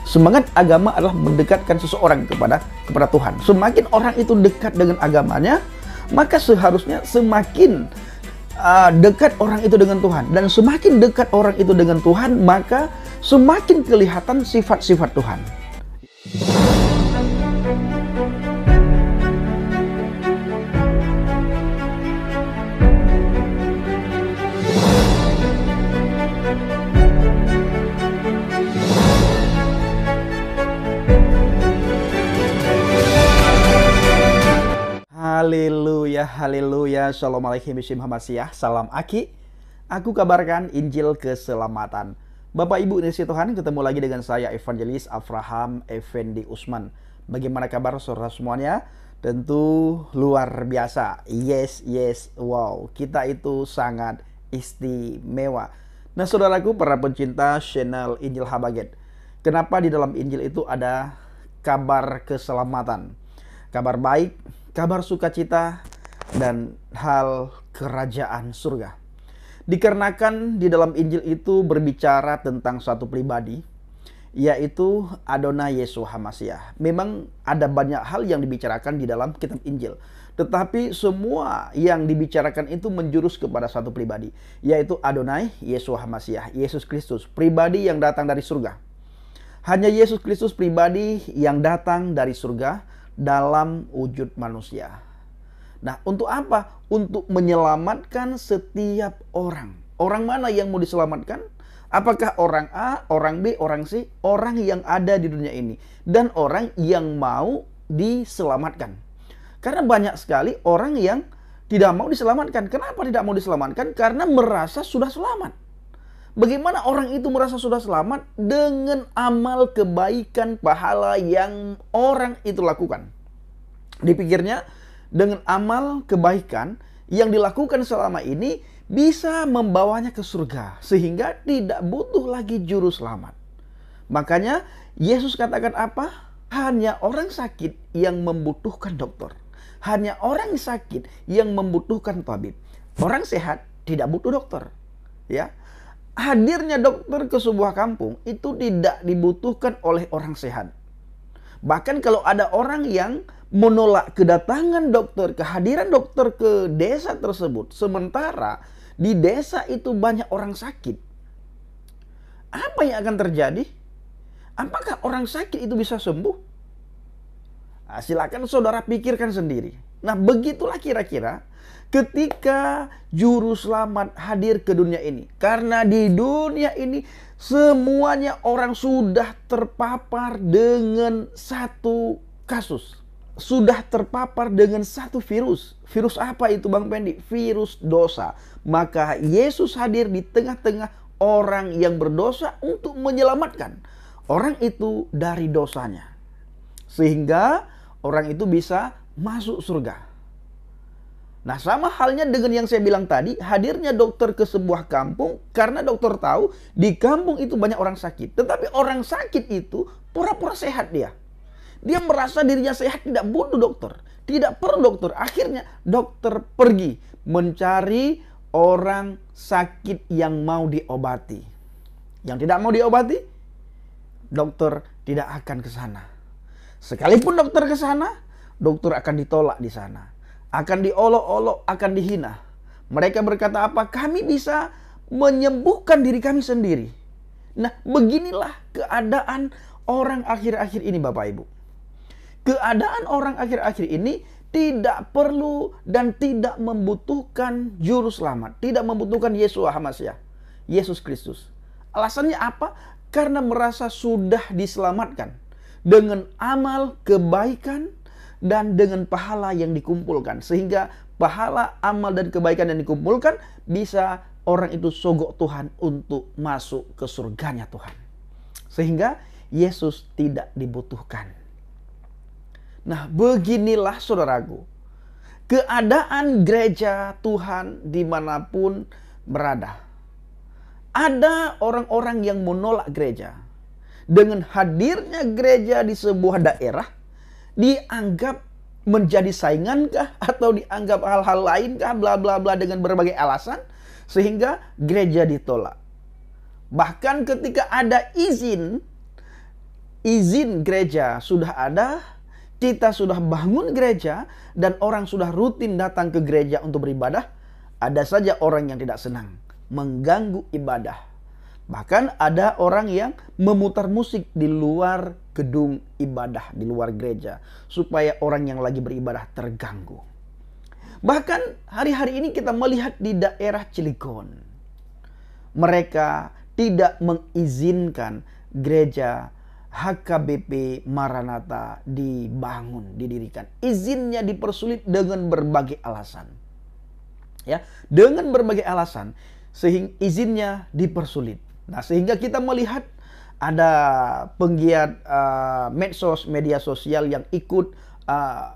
Semangat agama adalah mendekatkan seseorang kepada Tuhan. Semakin orang itu dekat dengan agamanya, maka seharusnya semakin dekat orang itu dengan Tuhan. Dan semakin dekat orang itu dengan Tuhan, maka semakin kelihatan sifat-sifat Tuhan. Haleluya, haleluya, shalom alaikum, salam Aki. Aku kabarkan Injil keselamatan. Bapak Ibu Indonesia Tuhan, ketemu lagi dengan saya Evangelis Avraham Effendi Usman. Bagaimana kabar saudara semuanya? Tentu luar biasa. Yes, wow, kita itu sangat istimewa. Nah saudaraku, para pencinta channel Injil Habaget, kenapa di dalam Injil itu ada kabar keselamatan, kabar baik, kabar sukacita, dan hal kerajaan surga? Dikarenakan di dalam Injil itu berbicara tentang satu pribadi, yaitu Adonai Yeshua HaMashiach. Memang ada banyak hal yang dibicarakan di dalam kitab Injil, tetapi semua yang dibicarakan itu menjurus kepada satu pribadi, yaitu Adonai Yeshua HaMashiach, Yesus Kristus, pribadi yang datang dari surga. Hanya Yesus Kristus pribadi yang datang dari surga dalam wujud manusia. Nah, untuk apa? Untuk menyelamatkan setiap orang. Orang mana yang mau diselamatkan? Apakah orang A, orang B, orang C? Orang yang ada di dunia ini. Dan orang yang mau diselamatkan. Karena banyak sekali orang yang tidak mau diselamatkan. Kenapa tidak mau diselamatkan? Karena merasa sudah selamat. Bagaimana orang itu merasa sudah selamat? Dengan amal kebaikan pahala yang orang itu lakukan. Dipikirnya dengan amal kebaikan yang dilakukan selama ini bisa membawanya ke surga, sehingga tidak butuh lagi juru selamat. Makanya Yesus katakan apa? Hanya orang sakit yang membutuhkan dokter. Hanya orang sakit yang membutuhkan tabib. Orang sehat tidak butuh dokter. Ya. Hadirnya dokter ke sebuah kampung itu tidak dibutuhkan oleh orang sehat. Bahkan kalau ada orang yang menolak kedatangan dokter, kehadiran dokter ke desa tersebut, sementara di desa itu banyak orang sakit, apa yang akan terjadi? Apakah orang sakit itu bisa sembuh? Nah, silakan saudara pikirkan sendiri. Nah, begitulah kira-kira ketika juru selamat hadir ke dunia ini. Karena di dunia ini semuanya orang sudah terpapar dengan satu kasus. Sudah terpapar dengan satu virus. Virus apa itu Bang Pendi? Virus dosa. Maka Yesus hadir di tengah-tengah orang yang berdosa untuk menyelamatkan orang itu dari dosanya. Sehingga orang itu bisa masuk surga. Nah, sama halnya dengan yang saya bilang tadi, hadirnya dokter ke sebuah kampung karena dokter tahu di kampung itu banyak orang sakit. Tetapi orang sakit itu pura-pura sehat dia. Dia merasa dirinya sehat, tidak butuh dokter, tidak perlu dokter. Akhirnya dokter pergi mencari orang sakit yang mau diobati. Yang tidak mau diobati, dokter tidak akan ke sana. Sekalipun dokter ke sana, dokter akan ditolak di sana. Akan diolok-olok, akan dihina. Mereka berkata apa? Kami bisa menyembuhkan diri kami sendiri. Nah, beginilah keadaan orang akhir-akhir ini Bapak Ibu. Keadaan orang akhir-akhir ini tidak perlu dan tidak membutuhkan juru selamat. Tidak membutuhkan Yeshua HaMashiach, Yesus Kristus. Alasannya apa? Karena merasa sudah diselamatkan dengan amal kebaikan dan dengan pahala yang dikumpulkan. Sehingga pahala, amal, dan kebaikan yang dikumpulkan bisa orang itu sogok Tuhan untuk masuk ke surganya Tuhan. Sehingga Yesus tidak dibutuhkan. Nah, beginilah saudaraku keadaan gereja Tuhan dimanapun berada. Ada orang-orang yang menolak gereja. Dengan hadirnya gereja di sebuah daerah, dianggap menjadi saingankah atau dianggap hal-hal lainkah, bla bla bla, dengan berbagai alasan, sehingga gereja ditolak. Bahkan ketika ada izin izin gereja sudah ada, kita sudah bangun gereja, dan orang sudah rutin datang ke gereja untuk beribadah, ada saja orang yang tidak senang, mengganggu ibadah. Bahkan ada orang yang memutar musik di luar gedung ibadah, di luar gereja, supaya orang yang lagi beribadah terganggu. Bahkan hari-hari ini kita melihat di daerah Cilegon, mereka tidak mengizinkan gereja HKBP Maranatha dibangun, didirikan. Izinnya dipersulit dengan berbagai alasan. Ya, dengan berbagai alasan sehingga izinnya dipersulit. Nah, sehingga kita melihat ada penggiat medsos, media sosial yang ikut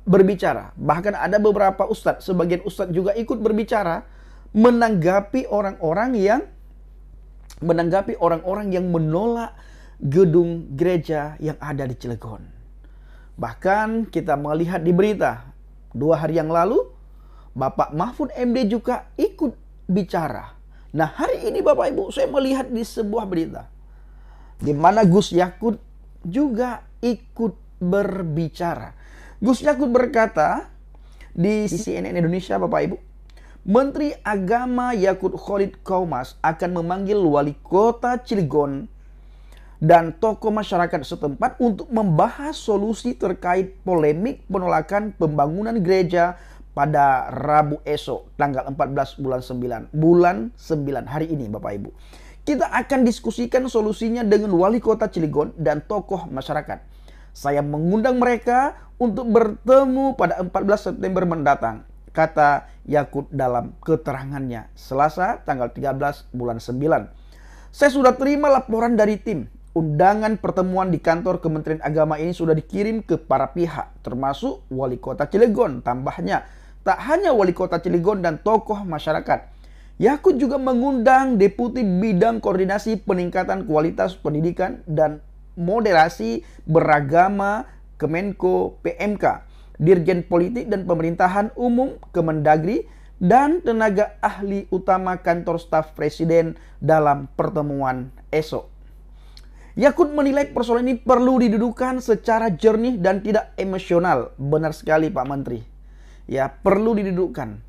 berbicara. Bahkan ada beberapa ustadz, sebagian ustadz juga ikut berbicara menanggapi orang-orang yang menolak gedung gereja yang ada di Cilegon. Bahkan kita melihat di berita 2 hari yang lalu, Bapak Mahfud MD juga ikut bicara. Nah, hari ini Bapak Ibu, saya melihat di sebuah berita di mana Gus Yakut juga ikut berbicara. Gus Yakut berkata di CNN Indonesia, Bapak Ibu, Menteri Agama Yakut Khalid Qaumas akan memanggil wali kota Cilegon dan tokoh masyarakat setempat untuk membahas solusi terkait polemik penolakan pembangunan gereja pada Rabu esok, tanggal 14 bulan 9 hari ini, Bapak Ibu. Kita akan diskusikan solusinya dengan wali kota Cilegon dan tokoh masyarakat. Saya mengundang mereka untuk bertemu pada 14 September mendatang, kata Yakut dalam keterangannya Selasa tanggal 13 bulan 9. Saya sudah terima laporan dari tim. Undangan pertemuan di kantor Kementerian Agama ini sudah dikirim ke para pihak, termasuk wali kota Cilegon. Tambahnya, tak hanya wali kota Cilegon dan tokoh masyarakat, Yakut juga mengundang Deputi Bidang Koordinasi Peningkatan Kualitas Pendidikan dan Moderasi Beragama Kemenko PMK, Dirjen Politik dan Pemerintahan Umum Kemendagri, dan tenaga ahli utama kantor staf presiden dalam pertemuan esok. Yakut menilai persoalan ini perlu didudukkan secara jernih dan tidak emosional. Benar sekali Pak Menteri. Ya, perlu didudukkan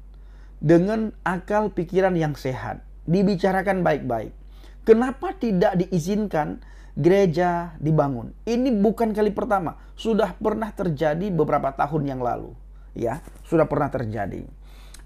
dengan akal pikiran yang sehat, dibicarakan baik-baik. Kenapa tidak diizinkan gereja dibangun? Ini bukan kali pertama, sudah pernah terjadi beberapa tahun yang lalu. Ya, sudah pernah terjadi.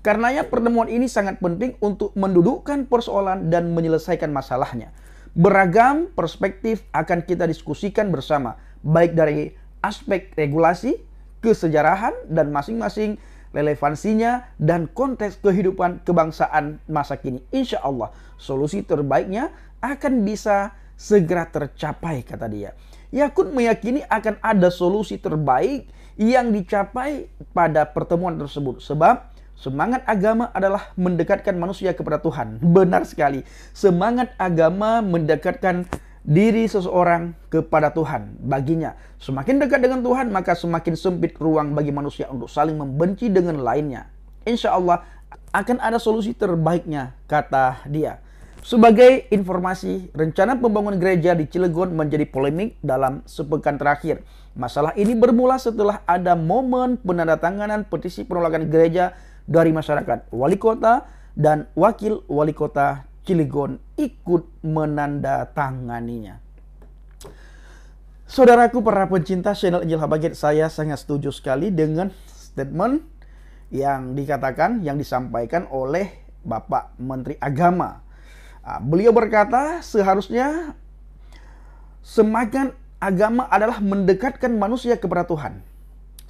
Karenanya pertemuan ini sangat penting untuk mendudukkan persoalan dan menyelesaikan masalahnya. Beragam perspektif akan kita diskusikan bersama, baik dari aspek regulasi, kesejarahan, dan masing-masing relevansinya dan konteks kehidupan kebangsaan masa kini. Insya Allah solusi terbaiknya akan bisa segera tercapai, kata dia. Yakut meyakini akan ada solusi terbaik yang dicapai pada pertemuan tersebut, sebab semangat agama adalah mendekatkan manusia kepada Tuhan. Benar sekali. Semangat agama mendekatkan diri seseorang kepada Tuhan. Baginya, semakin dekat dengan Tuhan, maka semakin sempit ruang bagi manusia untuk saling membenci dengan lainnya. Insya Allah akan ada solusi terbaiknya, kata dia. Sebagai informasi, rencana pembangunan gereja di Cilegon menjadi polemik dalam sepekan terakhir. Masalah ini bermula setelah ada momen penandatanganan petisi penolakan gereja dari masyarakat. Wali kota dan wakil wali kota Cilegon ikut menandatanganinya. Saudaraku para pencinta channel Injil Habagat, saya sangat setuju sekali dengan statement yang dikatakan, yang disampaikan oleh Bapak Menteri Agama. Beliau berkata kesemangat agama adalah mendekatkan manusia kepada Tuhan.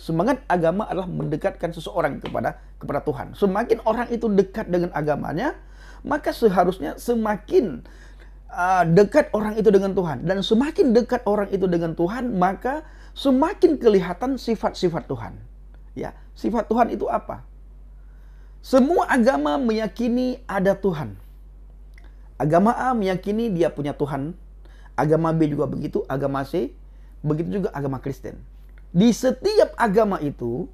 Semangat agama adalah mendekatkan seseorang kepada Tuhan. Semakin orang itu dekat dengan agamanya, maka seharusnya semakin dekat orang itu dengan Tuhan. Dan semakin dekat orang itu dengan Tuhan, maka semakin kelihatan sifat-sifat Tuhan. Ya, sifat Tuhan itu apa? Semua agama meyakini ada Tuhan. Agama A meyakini dia punya Tuhan. Agama B juga begitu, agama C, begitu juga agama Kristen. Di setiap agama itu,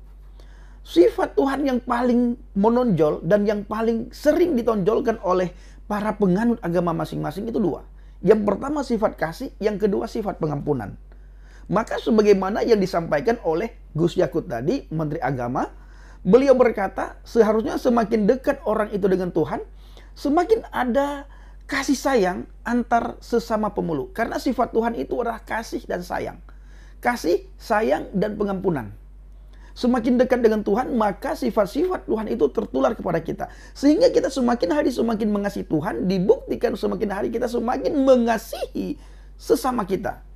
sifat Tuhan yang paling menonjol dan yang paling sering ditonjolkan oleh para penganut agama masing-masing itu 2. Yang pertama sifat kasih, yang kedua sifat pengampunan. Maka sebagaimana yang disampaikan oleh Gus Yakut tadi, Menteri Agama, beliau berkata seharusnya semakin dekat orang itu dengan Tuhan, semakin ada kasih sayang antar sesama pemeluk. Karena sifat Tuhan itu adalah kasih dan sayang. Kasih, sayang, dan pengampunan. Semakin dekat dengan Tuhan, maka sifat-sifat Tuhan itu tertular kepada kita. Sehingga kita semakin hari semakin mengasihi Tuhan, dibuktikan semakin hari kita semakin mengasihi sesama kita.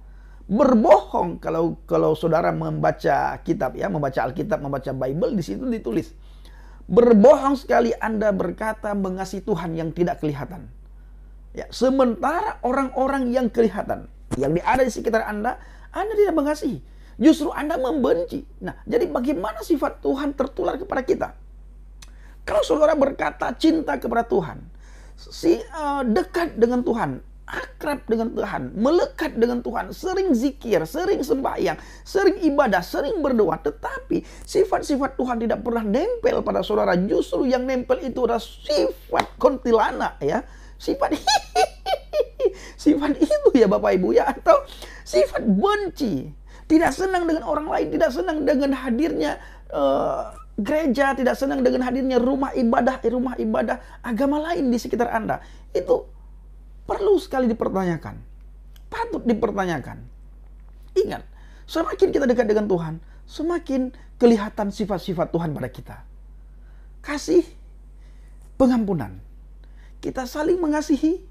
Berbohong kalau saudara membaca kitab ya, membaca Alkitab, membaca Bible, di situ ditulis. Berbohong sekali Anda berkata mengasihi Tuhan yang tidak kelihatan. Ya, sementara orang-orang yang kelihatan, yang ada di sekitar Anda tidak mengasihi. Justru Anda membenci. Nah, jadi bagaimana sifat Tuhan tertular kepada kita? Kalau saudara berkata cinta kepada Tuhan, dekat dengan Tuhan, akrab dengan Tuhan, melekat dengan Tuhan, sering zikir, sering sembahyang, sering ibadah, sering berdoa, tetapi sifat-sifat Tuhan tidak pernah nempel pada saudara. Justru yang nempel itu adalah sifat kuntilanak ya, sifat sifat itu ya Bapak Ibu ya, atau sifat benci, tidak senang dengan orang lain, tidak senang dengan hadirnya gereja, tidak senang dengan hadirnya rumah ibadah agama lain di sekitar Anda. Itu perlu sekali dipertanyakan, patut dipertanyakan. Ingat, semakin kita dekat dengan Tuhan, semakin kelihatan sifat-sifat Tuhan pada kita. Kasih, pengampunan. Kita saling mengasihi,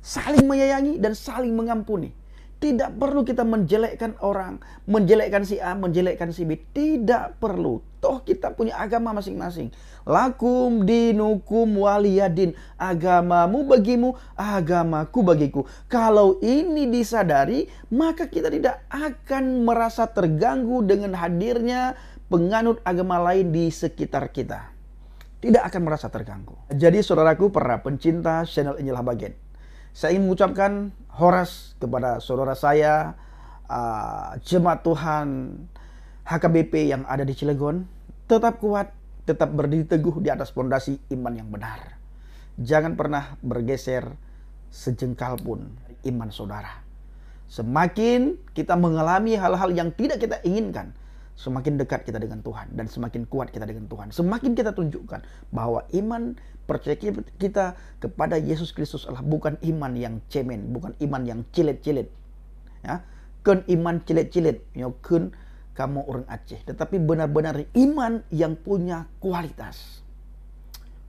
saling menyayangi, dan saling mengampuni. Tidak perlu kita menjelekkan orang, menjelekkan si A, menjelekkan si B. Tidak perlu. Toh kita punya agama masing-masing. Lakum dinukum waliyadin. Agamamu bagimu, agamaku bagiku. Kalau ini disadari, maka kita tidak akan merasa terganggu dengan hadirnya penganut agama lain di sekitar kita. Tidak akan merasa terganggu. Jadi saudaraku, para pencinta channel Injil Habaget, saya ingin mengucapkan horas kepada saudara saya, jemaat Tuhan HKBP yang ada di Cilegon. Tetap kuat, tetap berdiri teguh di atas fondasi iman yang benar. Jangan pernah bergeser sejengkal pun iman saudara. Semakin kita mengalami hal-hal yang tidak kita inginkan, semakin dekat kita dengan Tuhan dan semakin kuat kita dengan Tuhan. Semakin kita tunjukkan bahwa iman percaya kita kepada Yesus Kristus adalah bukan iman yang cemen, bukan iman yang cilet-cilet. Ya, kun iman cilet-cilet, kun kamu orang Aceh, tetapi benar-benar iman yang punya kualitas.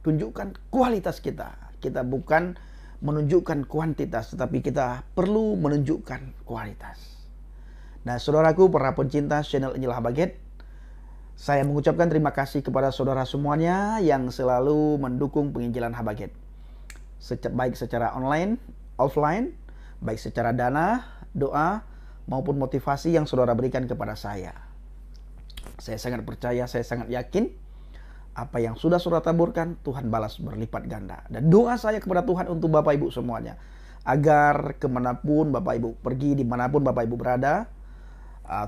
Tunjukkan kualitas kita. Kita bukan menunjukkan kuantitas, tetapi kita perlu menunjukkan kualitas. Nah, saudaraku, para pencinta channel Injil Habaget, saya mengucapkan terima kasih kepada saudara semuanya yang selalu mendukung penginjilan Habaget. Baik secara online, offline, baik secara dana, doa, maupun motivasi yang saudara berikan kepada saya. Saya sangat percaya, saya sangat yakin, apa yang sudah saudara taburkan, Tuhan balas berlipat ganda. Dan doa saya kepada Tuhan untuk Bapak Ibu semuanya, agar kemanapun Bapak Ibu pergi, dimanapun Bapak Ibu berada,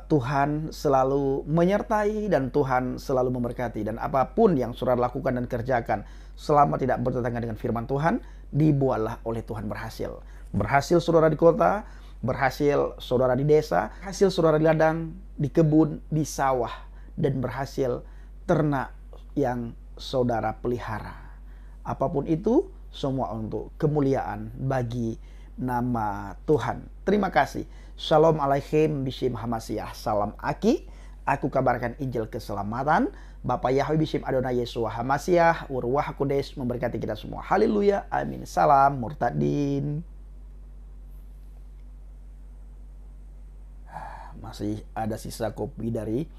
Tuhan selalu menyertai dan Tuhan selalu memberkati. Dan apapun yang saudara lakukan dan kerjakan selama tidak bertentangan dengan firman Tuhan, dibuatlah oleh Tuhan berhasil. Berhasil saudara di kota, berhasil saudara di desa, hasil saudara di ladang, di kebun, di sawah, dan berhasil ternak yang saudara pelihara. Apapun itu, semua untuk kemuliaan bagi nama Tuhan. Terima kasih. Shalom alaikum bishim hamasiah. Salam Aki. Aku kabarkan Injil keselamatan. Bapak Yahweh bishim Adonai Yeshua Hamasiah. Urwah Kudes memberkati kita semua. Haleluya. Amin. Salam murtadin. Masih ada sisa kopi dari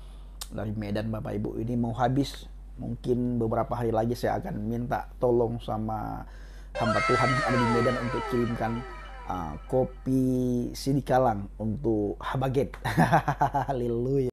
Medan Bapak Ibu. Ini mau habis. Mungkin beberapa hari lagi saya akan minta tolong sama hamba Tuhan yang ada di Medan untuk kirimkan kopi Sidikalang untuk Habaget. Haleluya.